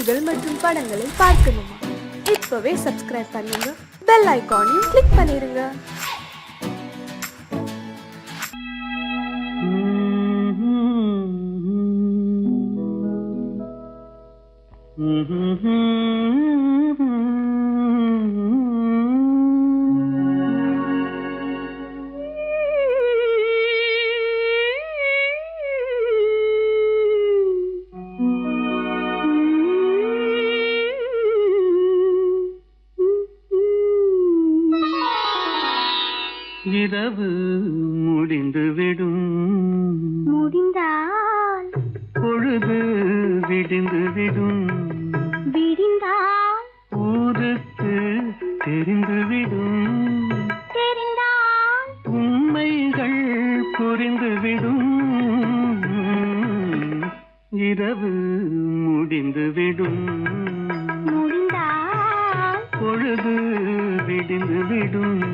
பாடல்கள் மற்றும் படங்களை பார்க்கணுமா? இப்பவே சப்ஸ்கிரைப் பண்ணுங்க, பெல் ஐகானையும் கிளிக் பண்ணிருங்க. இரவு முடிந்துவிடும், முடிந்தால் பொழுது விடிந்துவிடும், விடிந்தால் ஊருக்கு தெரிந்துவிடும், தெரிந்தால் உண்மைகள் புரிந்துவிடும். இரவு முடிந்துவிடும், முடிந்தால் பொழுது விடிந்துவிடும்.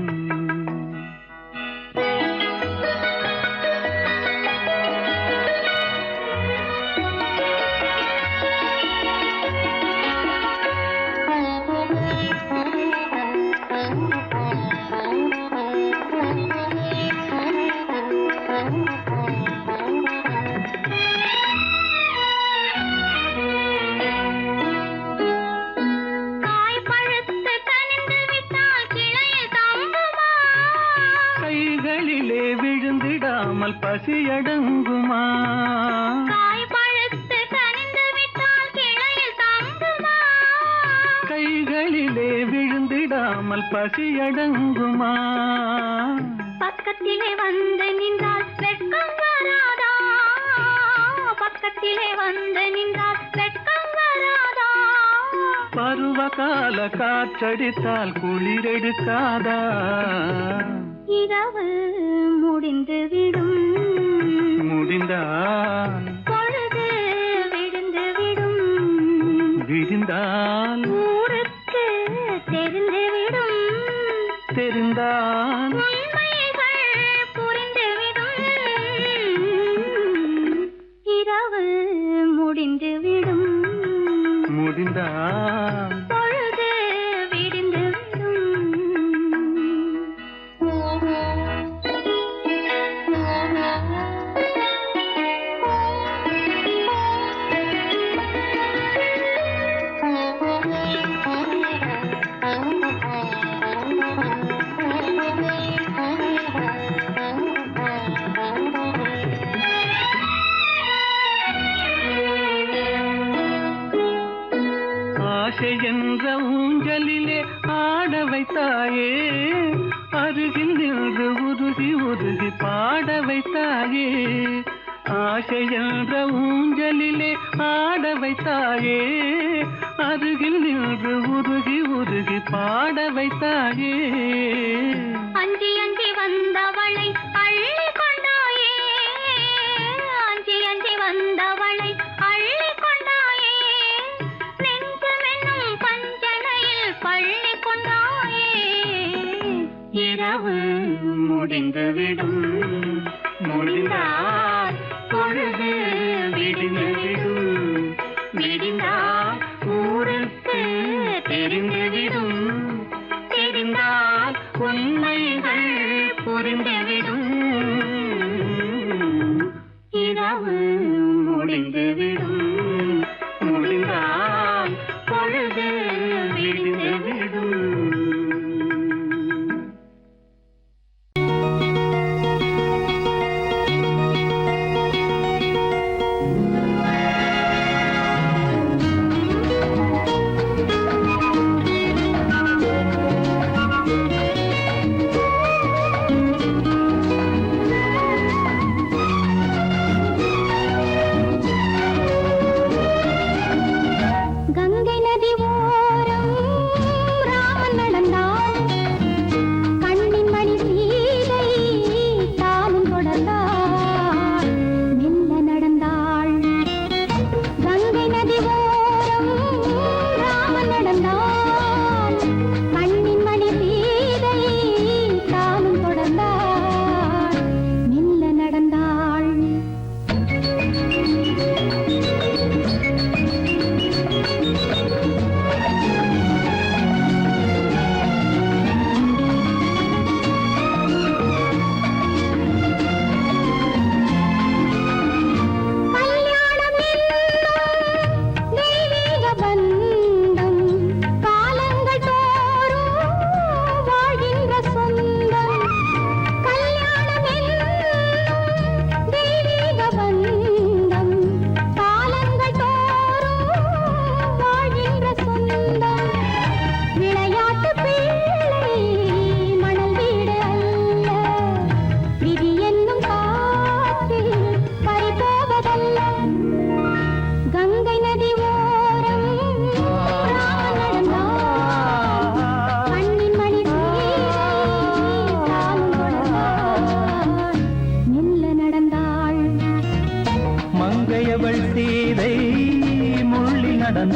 கைகளிலே விழுந்திடாமல் பசியடங்குமா? காய் பழுத்து கனிந்து விட்டால் கிளையில் தங்குமா? கைகளிலே விழுந்திடாமல் பசியடங்குமா? பக்கத்திலே வந்து நின்றால் வெட்கம் வராதா? பக்கத்திலே வந்து நின்றால் வெட்கம் வராதா? பருவகால காற்றடித்தால் குளிரெடுக்காதா? இரவு முடிந்துவிடும், முடிந்தால் பொழுது விடிந்துவிடும், விடிந்தால் ஊருக்கு தெரிந்துவிடும், தெரிந்தால் உண்மைகள் புரிந்துவிடும். இரவு முடிந்துவிடும், முடிந்தால் பொழுது விடிந்துவிடும். ஆசை என்ற ஊஞ்சலிலே ஆட வைத்தாயே, அருகில் நின்று உருகி உருகி பாட வைத்தாயே. ஆசை என்ற ஊஞ்சலிலே ஆட வைத்தாயே, அருகில் நின்று உருகி உருகி பாட வைத்தாயே. அஞ்சி அஞ்சி வந்தவளை அள்ளி கொண்டாயே, அஞ்சி அஞ்சி வந்தவளை அள்ளி கொண்டாயே. நெஞ்சமென்னும் பஞ்சனையில் பள்ளி கொண்டாயே. இரவு முடிந்துவிடும், முடிந்தால் பொழுது விடிந்துவிடும், விடிந்தால் ஊருக்கு தெரிந்துவிடும், தெரிந்தால் உண்மைகள் புரிந்துவிடும். இரவு முடிந்துவிடும், முடிந்தால் பொழுது விடிந்துவிடும்.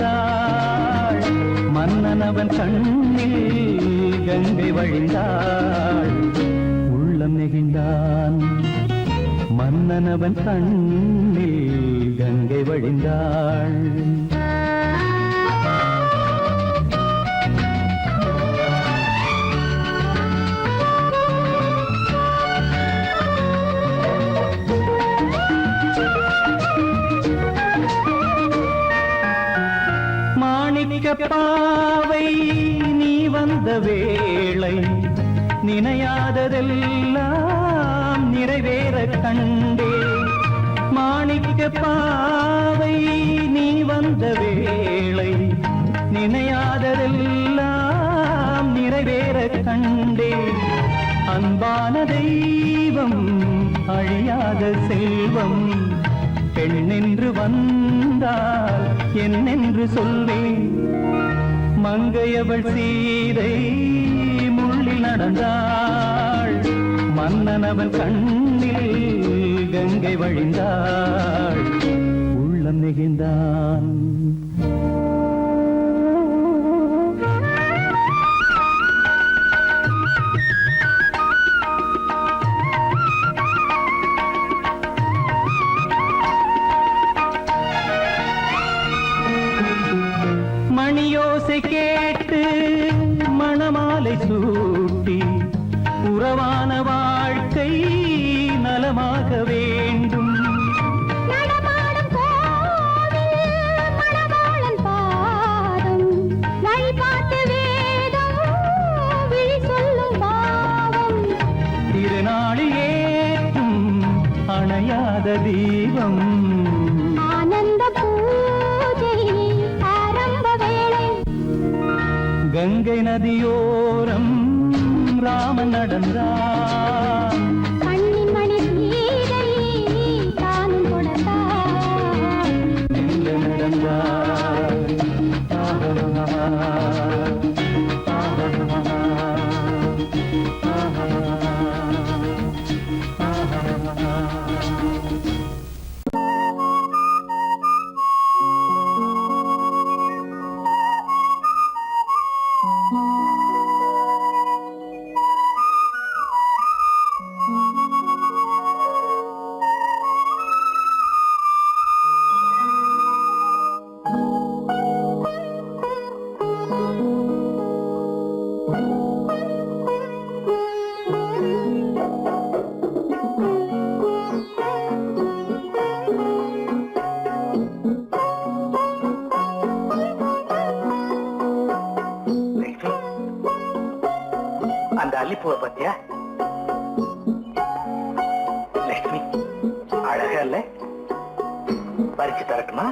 நடந்தாள் மன்னனவன் கண்ணில் கங்கை வழிந்தாள் உள்ளம் நெகிழ்ந்தான் மன்னனவன் கண்ணில் கங்கை வழிந்தாள் பாவை நீ வந்த வேளை நினையாததெல்லாம் நிறைவேற கண்டே மாணிக்க பாவை நீ வந்த வேளை நினையாததெல்லாம் நிறைவேற கண்டே அன்பான தெய்வம் அழியாத செல்வம் பெண்ணென்று வந்தால் என்னென்று சொல்வேன் மங்கையவள் சீதை முள்ளில் நடந்தாள் மன்னனவன் கண்ணில் கங்கை வழிந்தாள் உள்ளம் நெகிழ்ந்தான் மணியோசை கேட்டு மணமாலை சூட்டி உறவான வாழ்க்கை நலமாக வேண்டும் நடமாடும் கோவில் மணவாளன் பாதம் வழிபாட்டு வேதம் விழி சொல்லும் பாவம் திருநாளில் ஏற்றும் அணையாத தீபம் ஆனந்த பூஜை கங்கை நதியோரம் ராமன் நடந்தார் கண்ணின் மணி சீதை தானும் கொடுத்தார் எங்க நடந்தார் அந்த அல்லிப்பூவை பத்தியா லட்சுமி அழகா இல்ல பறிச்சு தரட்டுமா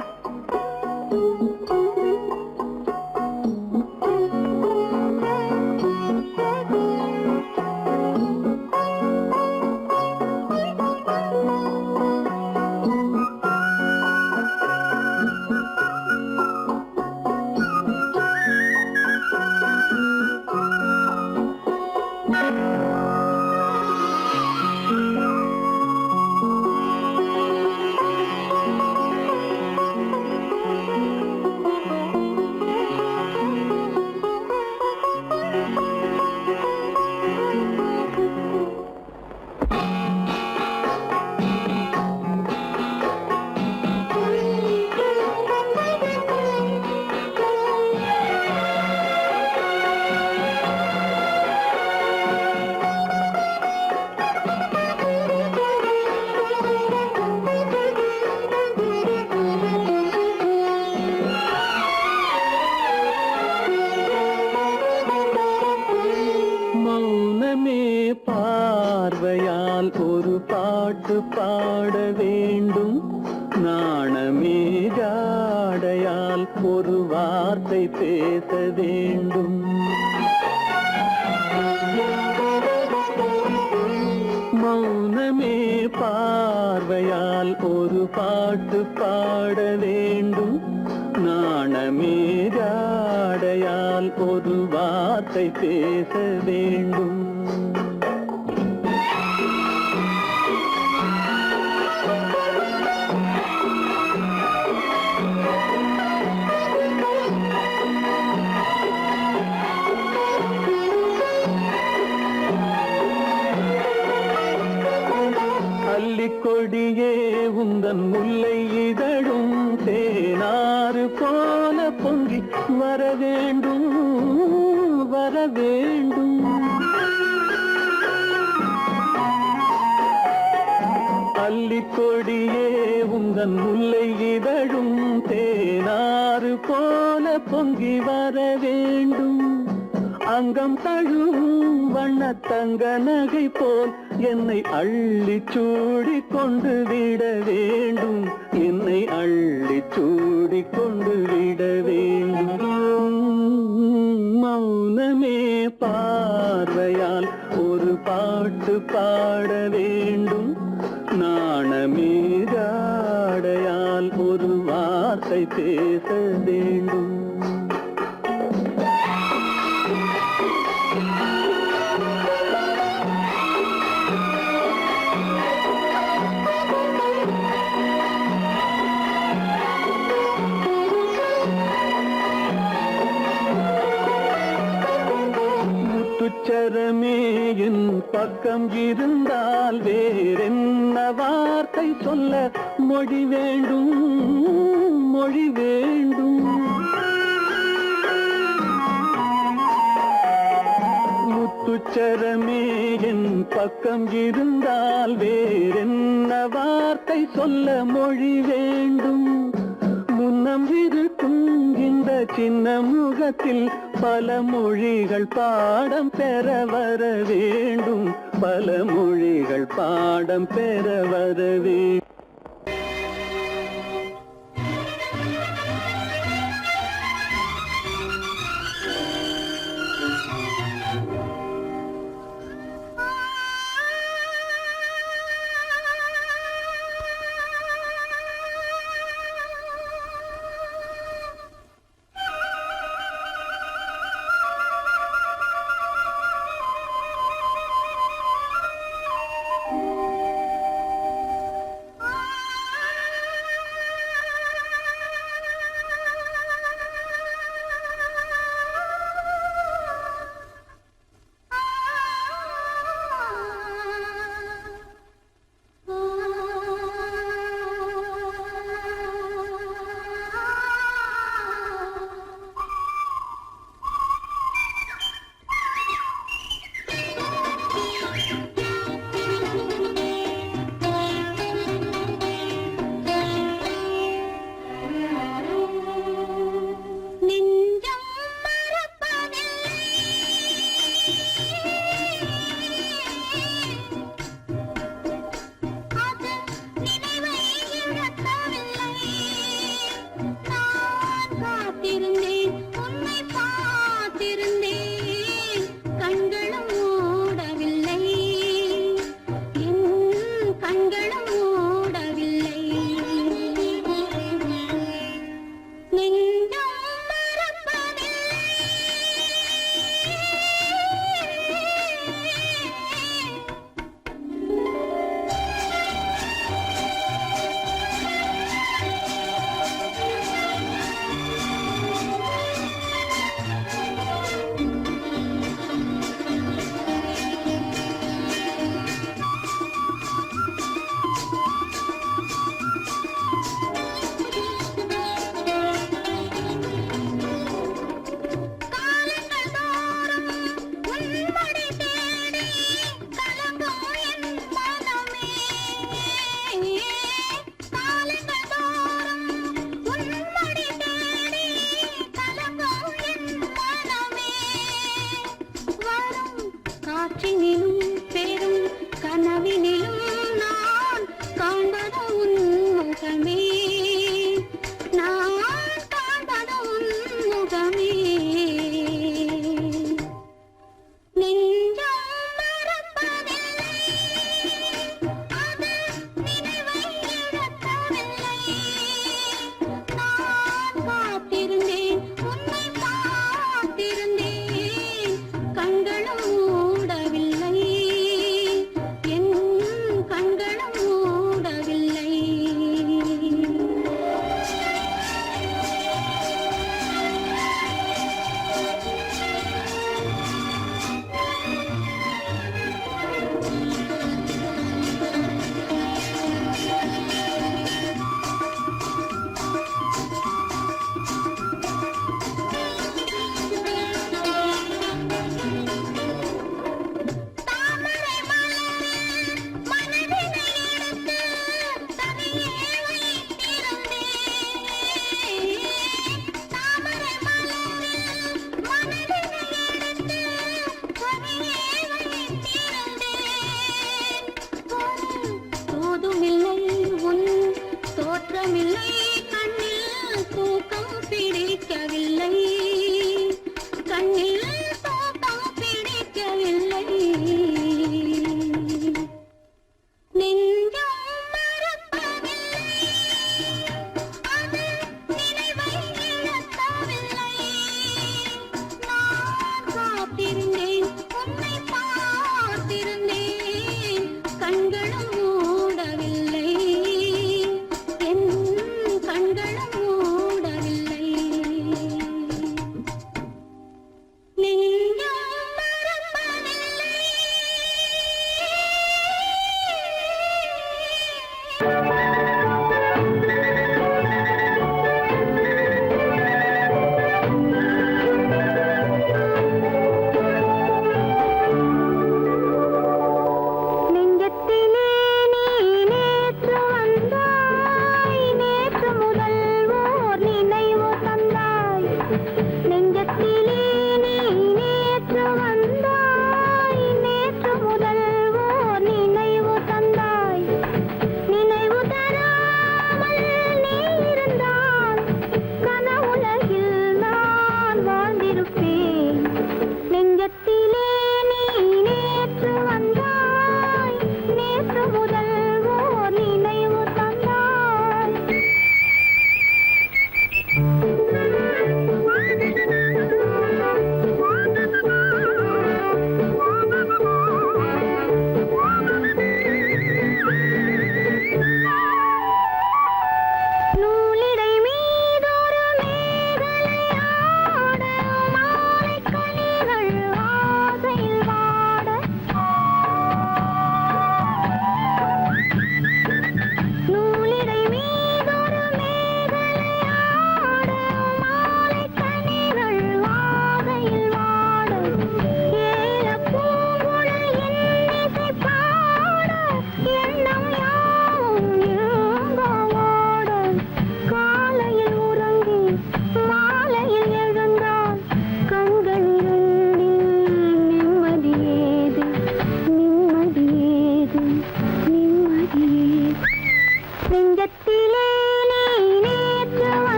பார்வையால் ஒரு பாட்டு பாட வேண்டும் நாணமே ஜாடையால் ஒரு வார்த்தை பேச வேண்டும் மௌனமே பார்வையால் ஒரு பாட்டு பாட வேண்டும் நாணமே ஜாடையால் ஒரு வார்த்தை பேச வேண்டும் பொங்கி வர வேண்டும் வர வேண்டும். அல்லிக்கொடியே உந்தன் முல்லை இதழும் தேனாறு போல பொங்கி வர வேண்டும். அங்கம் தழுவும் வண்ணத்தங்க நகை போல் என்னை அள்ளி சூடி கொண்டு விட வேண்டும். என்னை அள்ளி சூடி கொண்டு விட வேண்டும். மௌனமே பார்வையால் ஒரு பாட்டு பாட வேண்டும். நாணமே ஜாடையால் ஒரு வார்த்தை பேச வேண்டும். முத்துச்சரமே என் பக்கம் இருந்தால் வேறென்ன வார்த்தை சொல்ல மொழி வேண்டும் மொழி வேண்டும். முத்துச்சரமே என் பக்கம் இருந்தால் வேறென்ன வார்த்தை சொல்ல மொழி வேண்டும். முன்னம் இருக்கும் இந்த சின்ன முகத்தில் பல மொழிகள் பாடம் பெற வர வேண்டும். பல மொழிகள் பாடம் பெற வர வேண்டும்.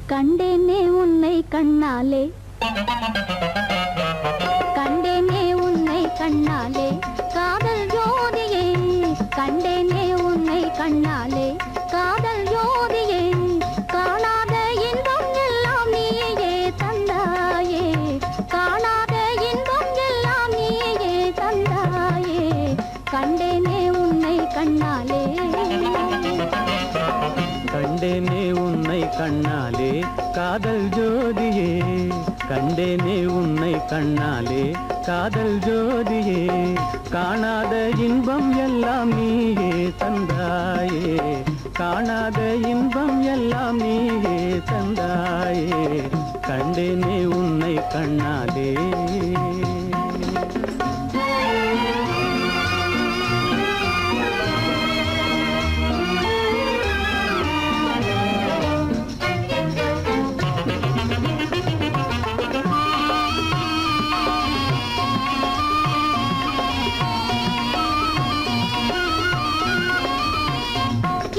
கண்டேனே உன்னை கண்ணாலே கண்டேனே உன்னை கண்ணாலே காதல் ஜோதியே கண்டேனே உன்னை கண்ணாலே காதல் ஜோதியே காணாத இன்பம் எல்லாம் நீயே தந்தாயே காணாத இன்பம் எல்லாம் நீயே தந்தாயே கண்டேனே உன்னை கண்ணாலே கண்டேனே உன்னை கண்ணாலே காதல் ஜோதியே கண்டேனே உன்னை கண்ணாலே காதல் ஜோதியே காணாத இன்பம் எல்லாம் நீயே தந்தாயே காணாத இன்பம் எல்லாம் நீயே தந்தாயே கண்டேனே உன்னை கண்ணாலே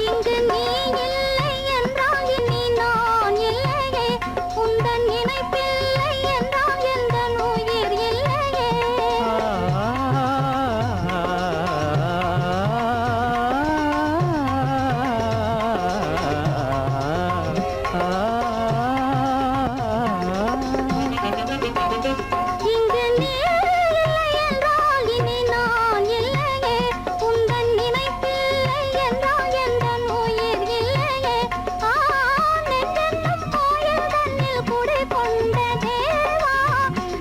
இங்கு நீ இல்லை என்றால் இனி நான் இல்லையே உந்தன் நினைப்பில்லை என்றால் எந்த உயிர் இல்லையே இங்கு நீ இல்லை என்றால் இனி நான் இல்லையே உந்தன் நினைப்பில்லை என்றால் எந்த உயிர் இல்லையே நெஞ்சென்னும் கோயில் தன்னில் குடி கொண்ட தேவா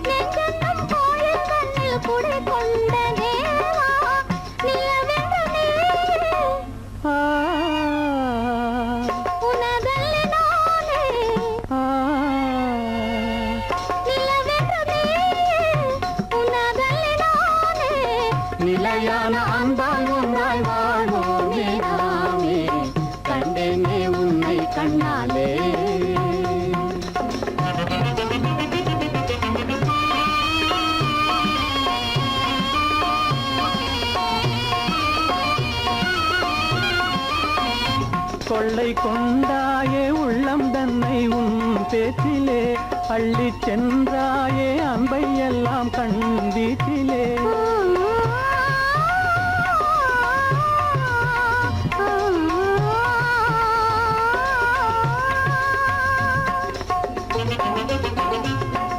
நெஞ்சென்னும் கோயில் தன்னில் குடி கொண்ட தேவா நிலவென்று நீ உனதல்லி நானே நிலவென்று நீ உனதல்லி நானே நிலையான அன்பால் ஒன்றாய் வாழ்வோமே நாமே கண்டேனே உன்னை கண்ணாலே கொள்ளை கொண்டாயே உள்ளம் தன்னை உன் பேச்சிலே அள்ளிச் சென்றாயே அன்பை எல்லாம் கண் வீட்டிலே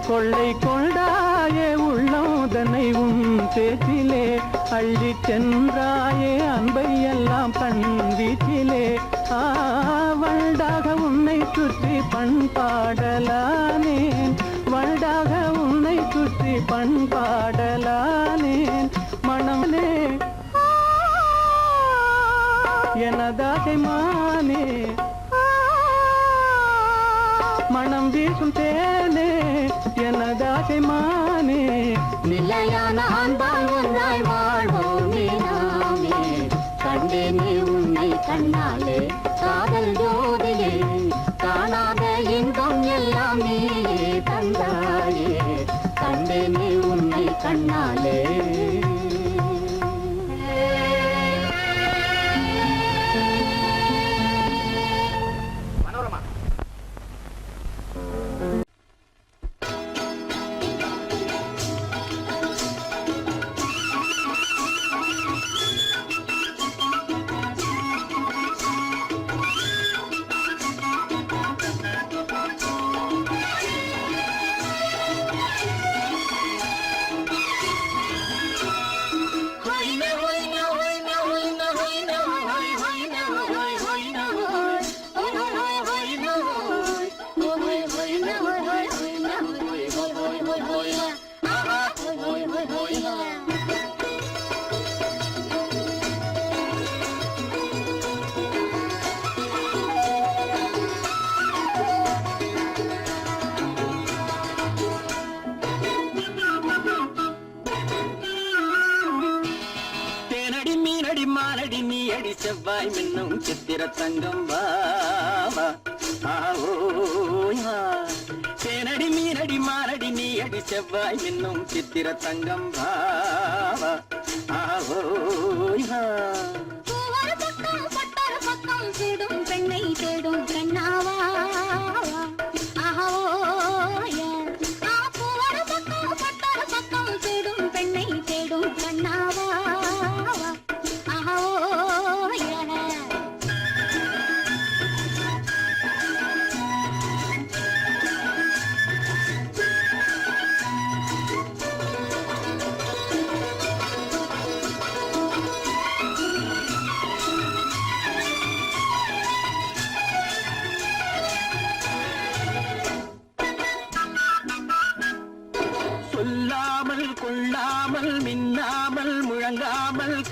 கொள்ளை கொண்டாயே உள்ளம் தன்னை உன் பேச்சிலே அள்ளிச் சென்றாயே அன்பை எல்லாம் கண் வீட்டிலே வண்டாக உன்னை சுற்றி பண்பாடலானேன் வண்டாக உன்னை சுற்றி பண்பாடலானேன் மனமே எனதாசை மானே மனம் வீசும் தேனே எனதாசை மானே நிலையான அன்பால் ஒன்றாய் வாழ்வோமே நாமே கண்டேனே உன்னை கண்ணாலே காதல் ஜோதியே காணாத இன்பம் எல்லாம் நீயே தந்தாயே கண்டேனே உன்னை கண்ணாலே அடி செவ்வாய் மின்னும் சித்திர தங்கம் வாவா தேனடி மீனடி மாரடி நீ அடி செவ்வாய் மின்னும் சித்திர தங்கம் வாவா பக்கம் பட்டர பக்கம் சூடும் பெண்ணை தேடும் கண்ணாவா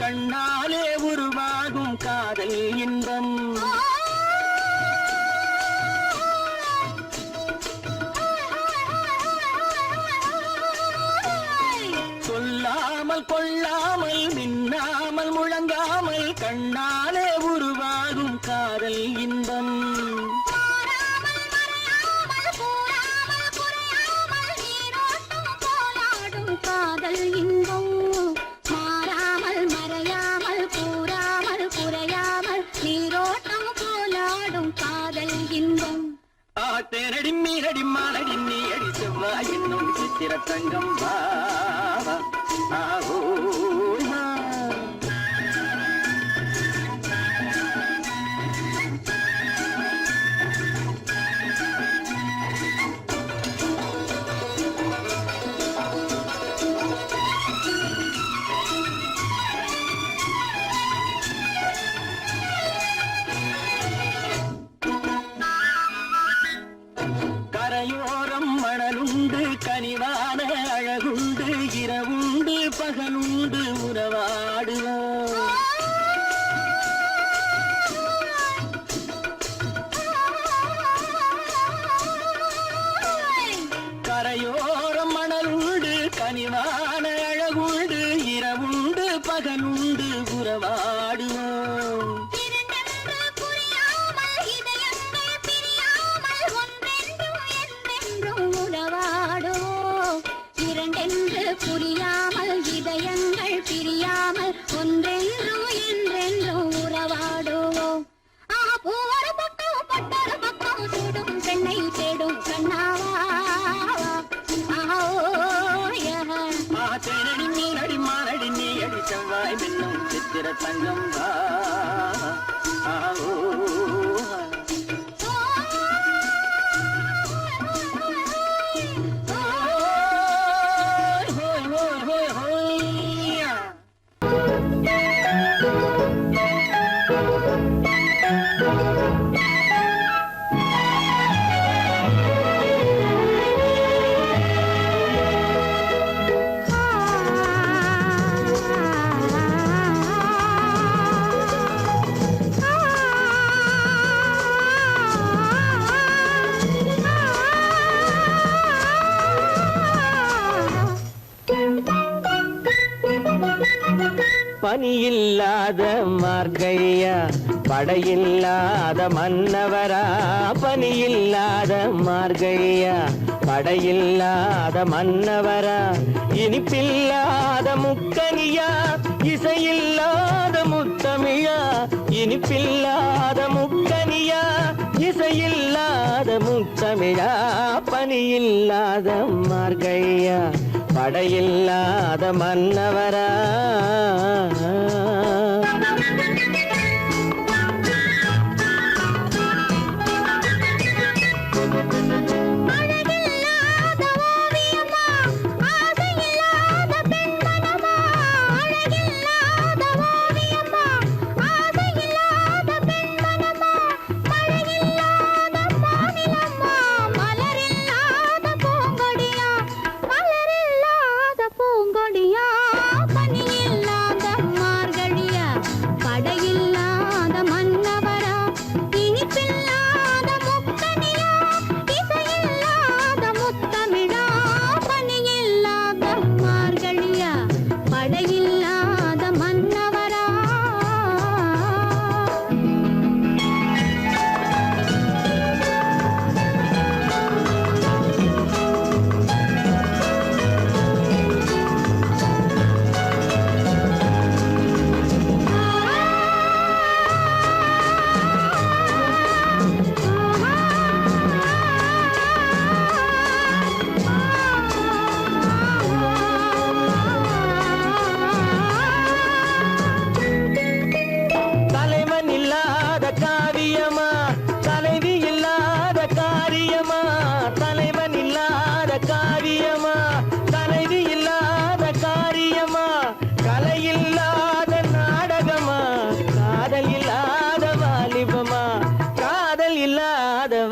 கண்ணாலே உருவாகும் காதல் இன்பம். சொல்லாமல் கொள்ளாமல் மின்னாமல் முழங்காமல் கண்ணாலே உருவாகும் காதல் இன்பம். காதல் இன்பம் மாறாமல் மறையாமல் கூறாமல் குறையாமல் நீரோட்டம் போலாடும் காதல் இன்பம். தேனடி மீனடி மானடி நீ அடி செவ்வாய் என்னும் சித்திர தங்கம் வா ஆஹோ. கரையோரம் மணலுண்டு கனிவான அழகுண்டு இரவுண்டு பகலுண்டு உறவாடுவோம். கரையோரம் மணலுண்டு கனிவான அழகுண்டு இரவுண்டு பகலுண்டு உறவாடுவோம். புரியாமல் இதயங்கள் பிரியாமல் ஒன்றென்றும் என்றென்றும் உறவாடுவோம். ஒரு பக்கம் பட்டொரு பக்கம் சூடும் பெண்ணை தேடும் கண்ணாவா. தேனடி மீனடி மானடி நீ அடி செவ்வாய் மின்னும் சித்திர தங்கம் வா ஆஹோ. பனியில்லாத மார்கழியா படையில்லாத மன்னவரா. பனியில்லாத மார்கழியா படையில்லாத மன்னவரா. இனிப்பில்லாத முக்கனியா இசையில்லாத முத்தமிழா. இனிப்பில்லாத முக்கனியா இசையில்லாத முத்தமிழா. பனியில்லாத மார்கழியா படையில்லாத மன்னவரா.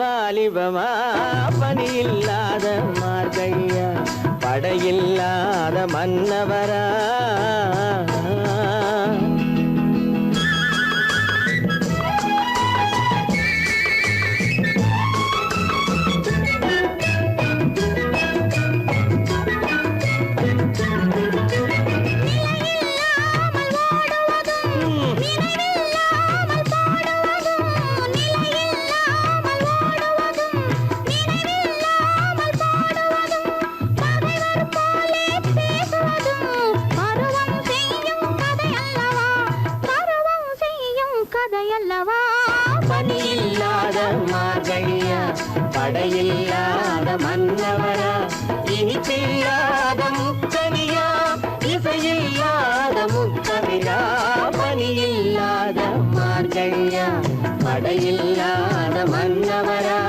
வாலிபமா பனியில்லாத மார்கழியா படையில்லாத மன்னவரா அல்லவா பனி இல்லாத மார்கழியா படையில்லாத மன்னவரா இனிப்பில்லாத முக்கனியா இசையில்லாத முக்கவிரா பனி இல்லாத மார்கழியா படையில்லாத மன்னவரா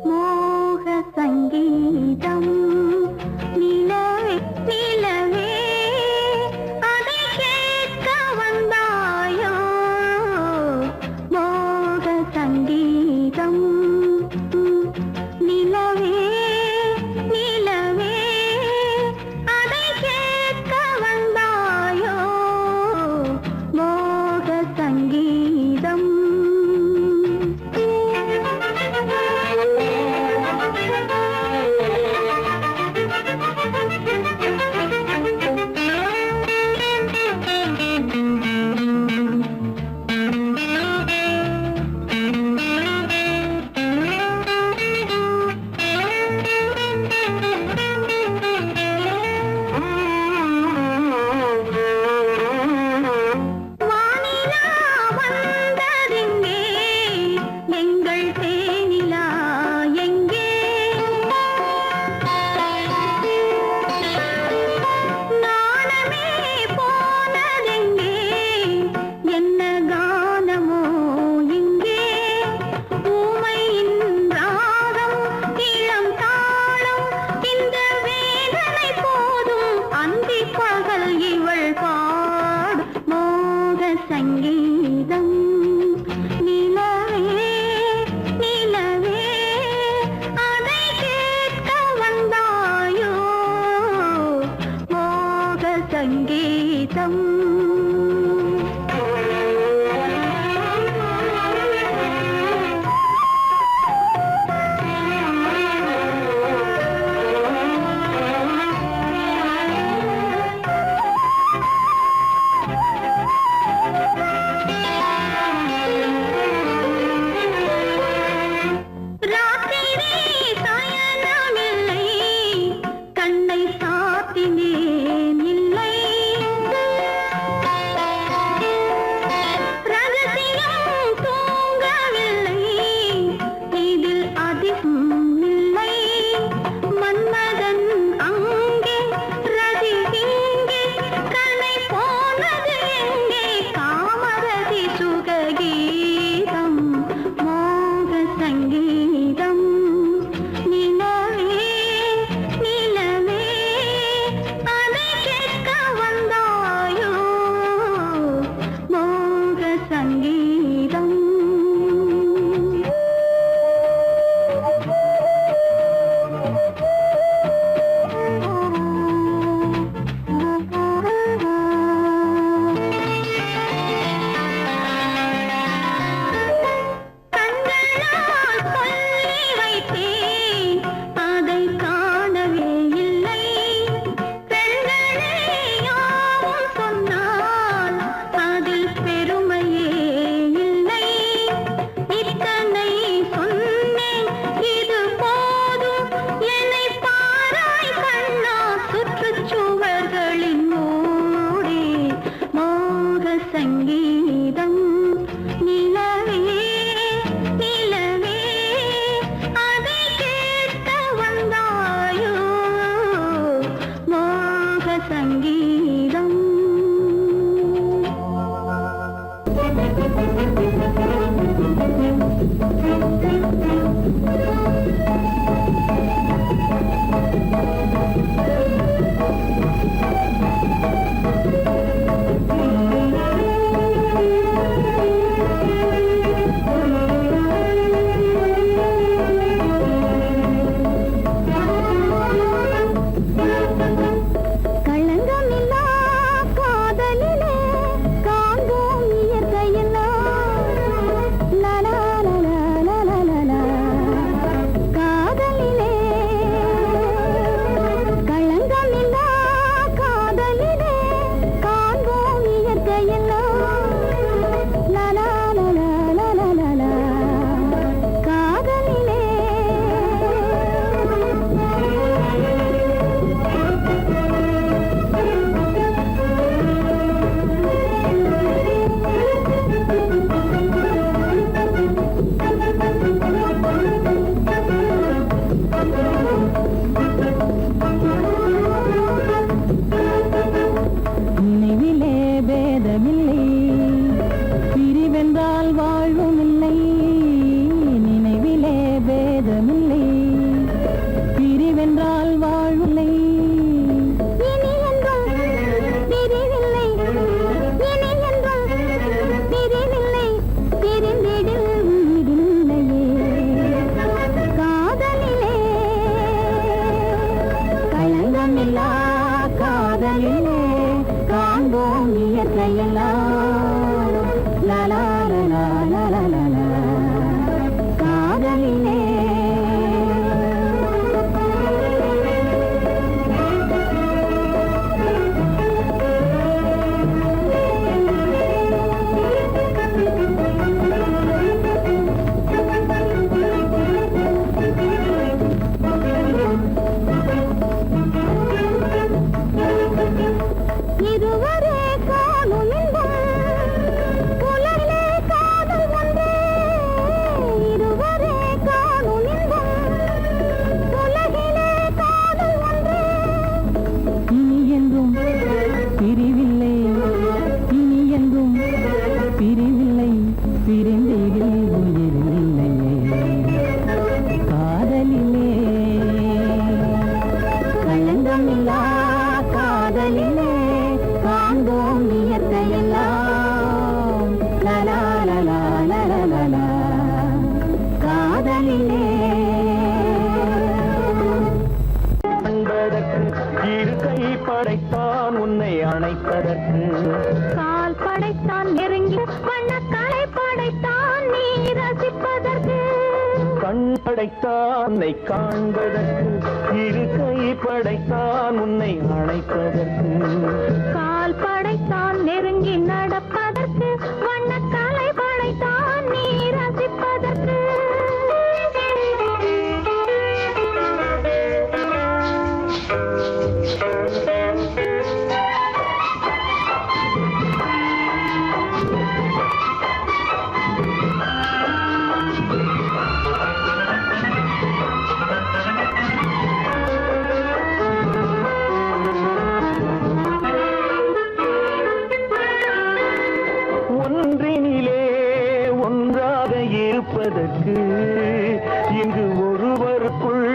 மோக சங்கீதம் நிலவே நிலவே அதை கேட்க வந்தாயோ மோக சங்கீதம் நிலவே நிலவே அதை கேட்க வந்தாயோ மோக சங்கீதம் வானிலா வந்ததெங்கே எங்கள் தேனிலா எங்கே நாணமே போனதெங்கே என்ன கானமோ இங்கே ஊமையின் ராகம் இளம் தாளம் இந்த வேதனை போதும் அந்தி பகல் இவள் பாடு மோக சங்கீதம் நிலவே நிலவே அதை கேட்க வந்தாயோ மோக சங்கீதம் ராத்திரி சயனமில்லை கண்ணை சாத்தினேன் இல்லை காதலிலே காண்போம் இயற்கையெல்லாம் லலா லலா லலா லலா காதலிலே இதுவரை காணும் இன்பம் உலகிலே காதல் ஒன்றே இதுவரை காணும் இன்பம் உலகிலே காதல் ஒன்றே இனி என்றும் பிரிவில்லை இனி என்றும் பிரிவில்லை பிரிந்தீர்கள் உயிரில்லையே காதலிலே களங்கமில்லா காதலிலே காண்போம் இயற்கையெல்லாம் லலா லலா லலா லலா காதலிலே அன்பதற்கு இரு கை படைத்தான் உன்னை அணைப்பதற்கு கால் படைத்தான் நெருங்கி வண்ணக்காலை படைத்தான் நீ ரசிப்பதற்கு கண் படைத்தான் உன்னை காண்பதற்கு இரு கை படைத்தான் உன்னை அணைப்பதற்கு கால் படைத்தான் நெருங்கி நடப்பதற்கு வண்ணக்காலை படைத்தான் நீ ரசிப்பதற்கு ஒன்றினிலே ஒன்றாக இருப்பதற்கு இங்கு ஒருவருக்குள்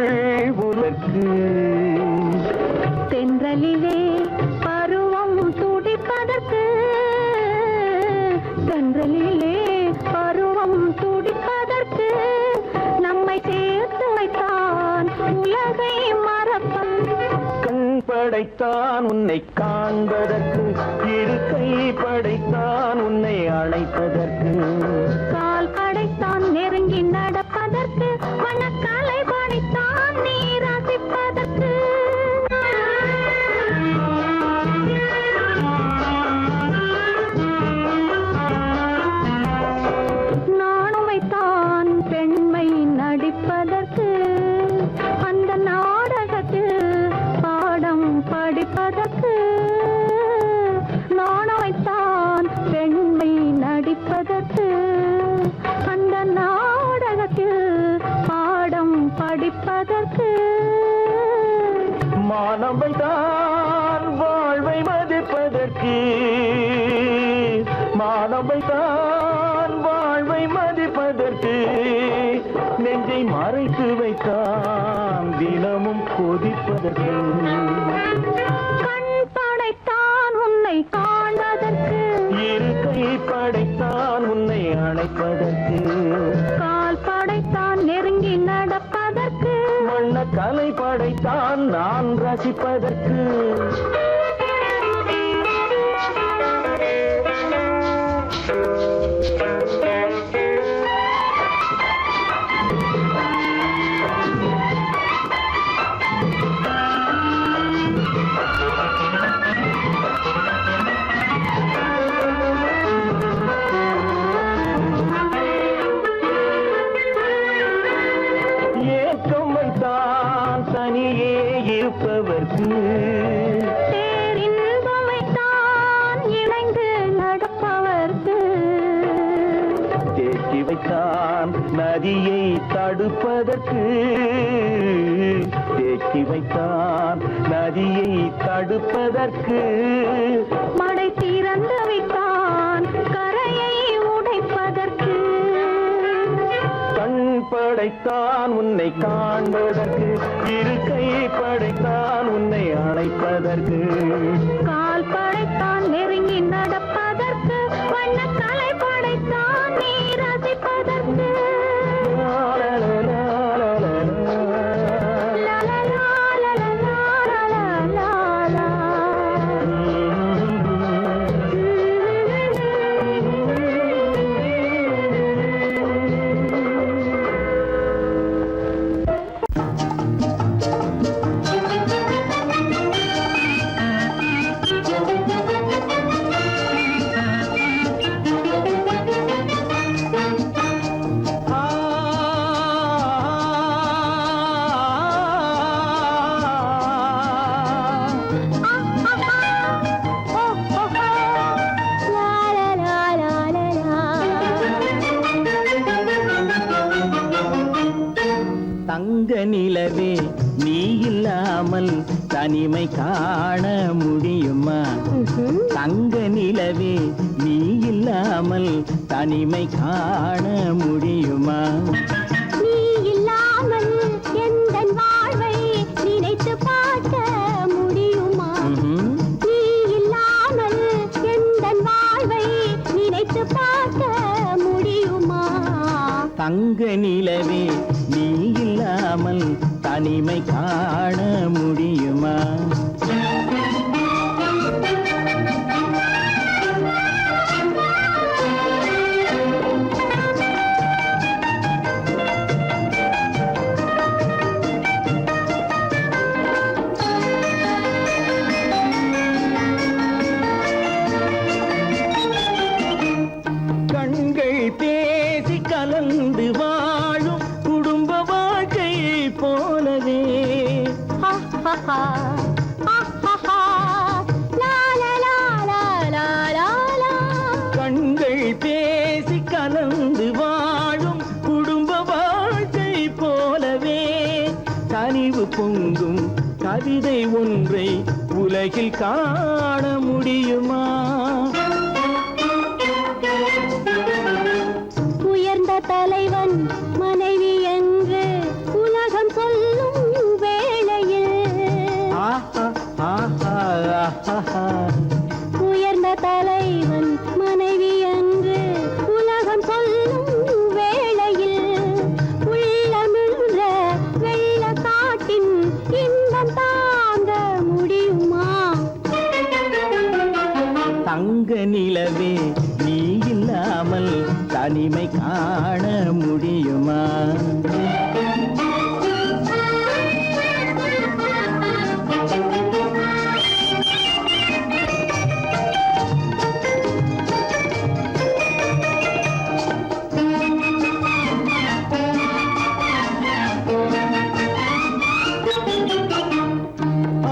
ஒருவருக்கு தென்றலிலே பருவம் துடிப்பதற்கு தென்றலிலே பருவம் துடிப்பதற்கு நம்மை சேர்த்து வைத்தான் உலகை மறப்பன் கண் படைத்தான் உன்னை காண்பதற்கு இரு கை படைத்தான் உன்னை அணைப்பதற்கு கால் படைத்தான் நெருங்கி நடப்பதற்கு வண்ணக்காலை படைத்தான் நீ ரசிப்பதற்கு நானும் வைத்தான் பெண்மை நடிப்பதற்கு அந்த நாடகத்தில் பாடம் படிப்பதற்கு நானும் வைத்தான் பெண்மை நடிப்பதற்கு அந்த நாடகத்தில் பாடம் படிப்பதற்கு மானவை தான் வாழ்வை மதிப்பதற்கு மானவை தான் வாழ்வை மதிப்பதற்கு நெஞ்சை மறைத்து வைத்தான் தினமும் கொதிப்பதற்கு கண் படைத்தான் உன்னை காண்பதற்கு இரு கை படைத்தான் உன்னை அணைப்பதற்கு கால் படைத்தான் நெருங்கி நடப்பதற்கு வண்ண கலை படைத்தான் நான் ரசிப்பதற்கு ஏக்கம் வைத்தான் தனியே இருப்பவர்க்கு பேரின்பம் வைத்தான் இணைந்து நடப்பவர்க்கு தேக்கி வைத்தான் நதியை தடுப்பதற்கு தேக்கி வைத்தான் நதியை தடுப்பதற்கு மடை திறந்து வைத்தான் கரையை உடைப்பதற்கு கண் படைத்தான் உன்னை காண்பதற்கு இரு கை படைத்தான் உன்னை அணைப்பதற்கு கால் படைத்தான் நெருங்கி நடப்பதற்கு வண்ணக்கலை படைத்தான் நீ ரசிப்பதற்கு லலலா லலலா லலலா தனிமை காண முடியுமா? தங்க நிலவே நீ இல்லாமல் தனிமை காண முடியுமா? நீ இல்லாமல் எந்தன் வாழ்வை நினைத்து பார்க்க முடியுமா? நீ இல்லாமல் எந்தன் வாழ்வை நினைத்து பார்க்க முடியுமா? தங்க நிலவே நீ இல்லாமல் தனிமை காண முடியுமா? கண்கள் பேசி கலந்து வாழும் குடும்ப வாழ்க்கை போலவே கண்கள் பேசி கலந்து வாழும் குடும்ப வாழ்க்கை போலவே கனிவு பொங்கும் கவிதை ஒன்றை உலகில் காண முடியுமா? உயர்ந்த தலைவன் மனைவி என்று உலகம் சொல்லும் வேளையில் உயர்ந்த தலைவன் மனைவி என்று உலகம் சொல்லும் வேளையில் உள்ளமிழ்ற வெள்ள காட்டின் இன்பம் தாங்க முடியுமா? தங்க நிலவே நீ இல்லாமல் தனிமை காண முடியுமா?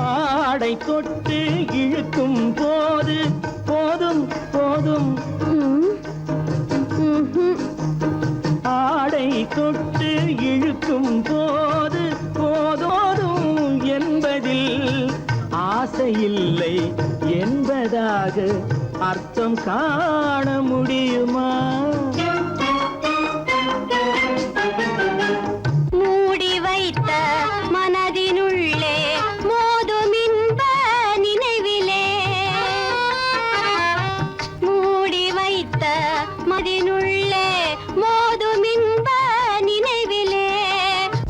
ஆடை தொட்டு இழுக்கும் போது போதும் போதும் ஆடை தொட்டு இழுக்கும் போது போதோதும் என்பதில் ஆசையில்லை என்பதாக அர்த்தம் காண முடியுமா? மூடி வைத்த மனதினுள்ளே மோதும் இன்ப நினைவிலே மூடி வைத்த மனதினுள்ளே மோதும் இன்ப நினைவிலே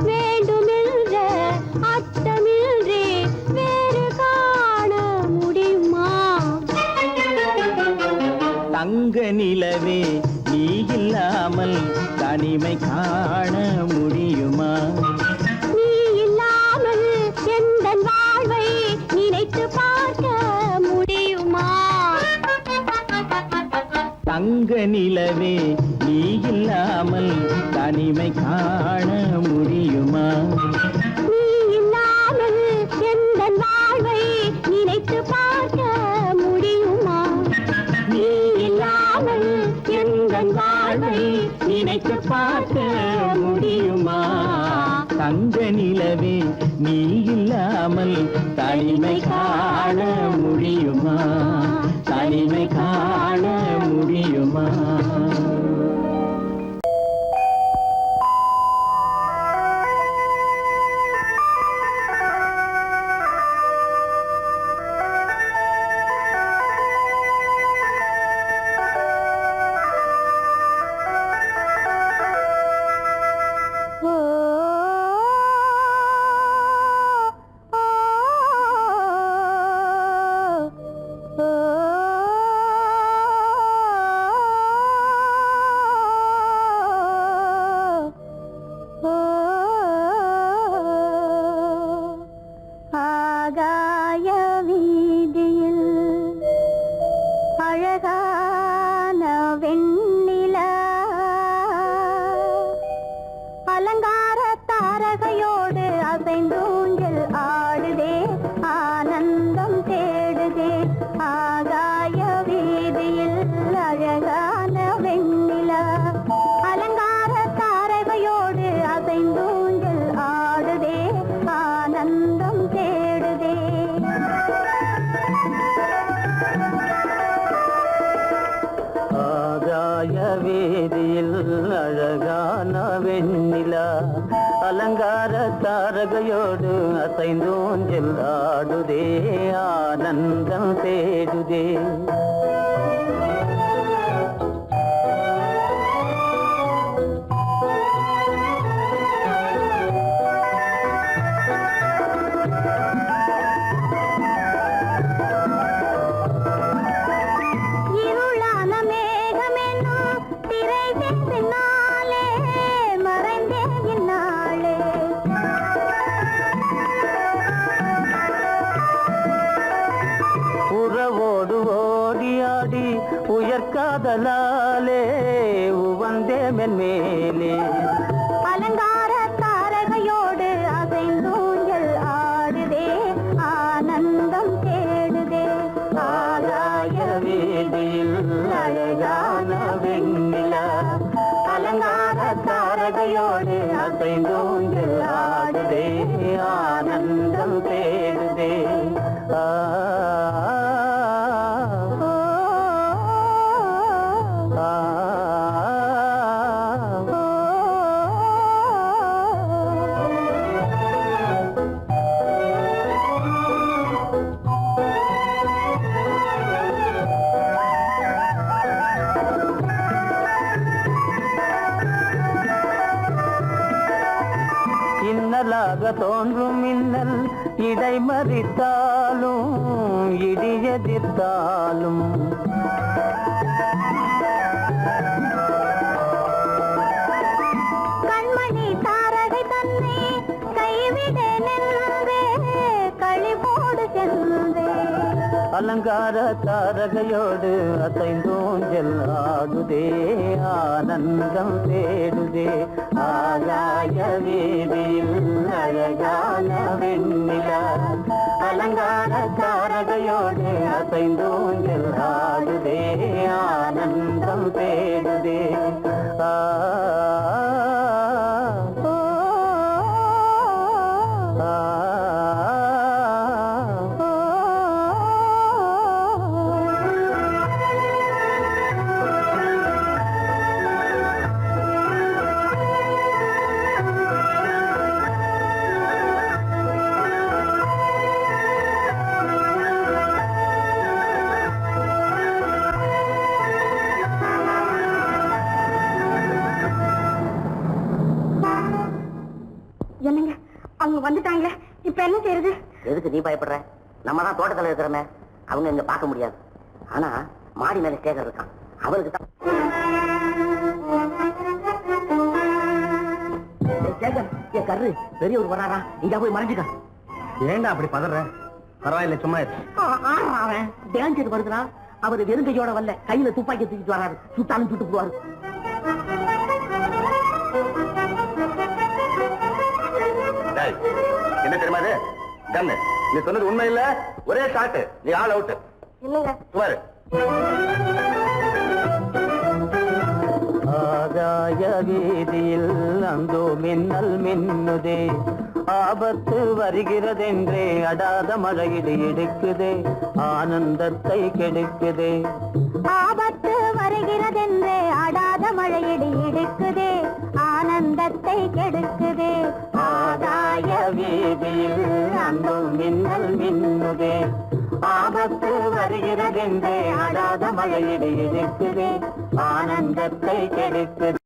வேண்டுமென்ற அர்த்தமின்றி வேறு காண முடியுமா? தங்க நிலவே நீ இல்லாமல் தனிமை காண முடியுமா? நீ இல்லாமல் எந்தன் வாழ்வை நினைத்து பார்க்க முடியுமா? தங்க நிலவே நீ இல்லாமல் தனிமை காண முடியுமா? நீ இல்லாமல் எந்தன் வாழ்வை நினைத்து பார்க்க முடியுமா? நீ இல்லாமல் எந்தன் வாழ்வை நினைத்து பார்க்க முடியுமா? தங்க நிலவே நீ இல்லாமல் தனிமை காண முடியுமா? தனிமை காண முடியுமா? தாரகையோடு அசைந்தோஞ்சல் ஆடுதே ஆனந்தம் தேடுதே இருளான மேகமென்னும் திரை பின்னாலே மறைந்தே இந்நாளே உறவோடு ஓடியாடி உயர்காதலாலே உவந்தே மென்மேலே அலங்கார தாரகையோடு அசைந்தூஞ்சல் ஆடுதே ஆனந்தம் தேடுதே ஆகாய வீதியில் அழகான வெண்ணிலா அலங்கார தாரகையோடு அசைந்தோஞ்சல் ஆடுதே ஆனந்தம் தேடுதே ஆ இன்னலாக தோன்றும் மின்னல் இடை மறித்தாலும் இடியெதிர்த்தாலும் கண்மணி தாரகை தன்னை கைவிடேன் என்றே களிபோடு சென்றே அலங்கார தாரகையோடு அசைந்தோஞ்சல் ஆடுதே ஆனந்தம் தேடுதே ஆகாய வீதியில் அழகான வெண்ணிலா அலங்கார தாரகையோடு அசைந்தோஞ்சல் ஆடுதே ஆனந்தம் தேடுதே ஆ என்னங்க அவங்க வந்துட்டாங்களே இப்ப என்ன செய்யறது? எதுக்கு நீ பயப்படுற? நம்ம தான் தோட்டத்துல இருக்கிறோமே, அவங்க இங்க பார்க்க முடியாது. ஆனா மாடி மேல ஸ்டேஜர் இருக்கான், அவளுக்கு தான். என் கரு பெரியவர் வராரா, இங்க போய் மறைஞ்சுக்க. ஏண்டா அப்படி பதற? பரவாயில்ல, சும்மா அவன் டேஞ்சர் வருதுனா, அவர் வெறுங்கையோட வரல, கையில துப்பாக்கி தூக்கிட்டு வராரு, சுட்டாலும் சுட்டு போவாரு. என்ன தெரியுமா இது? கண்ணு, நீ சொன்னது உண்மை இல்ல, ஒரே ஷாட், நீ ஆள் அவுட். இல்லைங்க சுமாரு. ஆகாய வீதியில் அந்தோ மின்னல் மின்னுதே, ஆபத்து வருகிறதென்றே அடாத மழையிடு இடுக்குதே, ஆனந்தத்தை கெடுக்குதே. ஆபத்து வருகிறதென்றே அடாத மழையிடி இடுக்குதே, ஆனந்தத்தை கெடுக்குதே. ஆகாய வீதியில் அந்தோ மின்னல் மின்னுதே, ஆபத்து வருகிறதென்றே அடாத மழையிடு இடுக்குதே, ஆனந்தத்தை கெடுக்குதே.